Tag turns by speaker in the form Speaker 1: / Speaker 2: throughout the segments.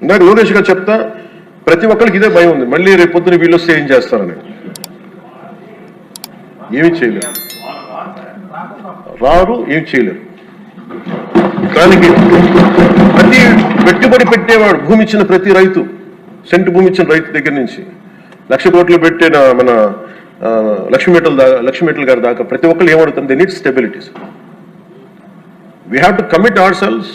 Speaker 1: ఇందాక లోకేష్ గారు చెప్తా, ప్రతి ఒక్కరికి ఇదే భయం ఉంది, మళ్ళీ రేపు పొద్దున వీళ్ళు వస్తే ఏం చేస్తారని. ఏమి చేయలేరు, రారు, ఏమి చేయలేరు. దానికి ప్రతి పెట్టుబడి పెట్టేవాడు, భూమి ఇచ్చిన ప్రతి రైతు, సెంటు భూమి ఇచ్చిన రైతు దగ్గర నుంచి 1,00,000 కోట్లు పెట్టిన మన లక్ష్మీమెట్ల గారి దాకా ప్రతి ఒక్కరు ఏమడుతుంది, they need stabilities. We have to commit ourselves.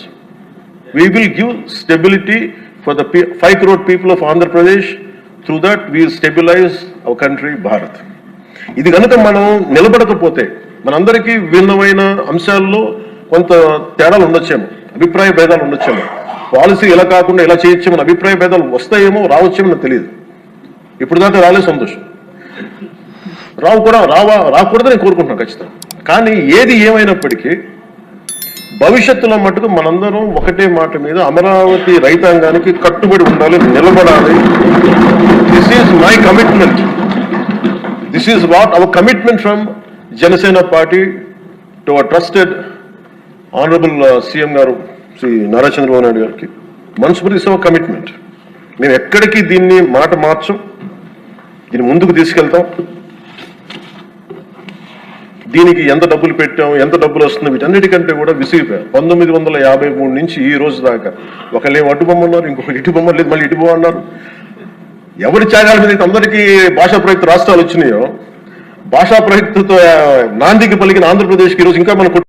Speaker 1: We will give stability for the 5 crore people of Andhra Pradesh. Through that we will stabilize our country, Bharat. ఇది కనుక మనం నిలబడకపోతే మనందరికీ భిన్నమైన అంశాల్లో కొంత తేడాలు ఉండొచ్చేమో, అభిప్రాయ భేదాలు ఉండొచ్చేమో, పాలసీ ఎలా కాకుండా ఎలా చేయొచ్చేమో అభిప్రాయ భేదాలు వస్తాయేమో, రావచ్చేమో నాకు తెలియదు. ఇప్పుడు దాకా రాలే, సంతోషం. రాకూడదని నేను కోరుకుంటున్నాను ఖచ్చితంగా. కానీ ఏది ఏమైనప్పటికీ భవిష్యత్తులో మటుకు మనందరం ఒకటే మాట మీద అమరావతి రైతాంగానికి కట్టుబడి ఉండాలి, నిలబడాలి. This is my commitment. This is what our commitment from Janasena party to our trusted honourable CM గారు శ్రీ నారా చంద్రబాబు నాయుడు గారికి. మనస్ఫూర్తి ఇస్ అవర్ కమిట్మెంట్. మేము ఎక్కడికి దీన్ని మాట మార్చం, దీన్ని ముందుకు తీసుకెళ్తాం. దీనికి ఎంత డబ్బులు పెట్టాం, ఎంత డబ్బులు వస్తుంది, వీటన్నిటికంటే కూడా విసిగిపోయాం. 1953 నుంచి ఈ రోజు దాకా ఒకళ్ళేం అడ్డు బొమ్మన్నారు, ఇంకొకటి ఇటు బొమ్మ లేదు, మళ్ళీ ఇటు బొమ్మ అన్నారు. ఎవరి త్యాగాల మీద అయితే అందరికీ భాషా ప్రయుక్త రాష్ట్రాలు వచ్చినాయో, భాషా ప్రయుక్తతో నాందికి పలికిన ఆంధ్రప్రదేశ్కి ఈరోజు ఇంకా మన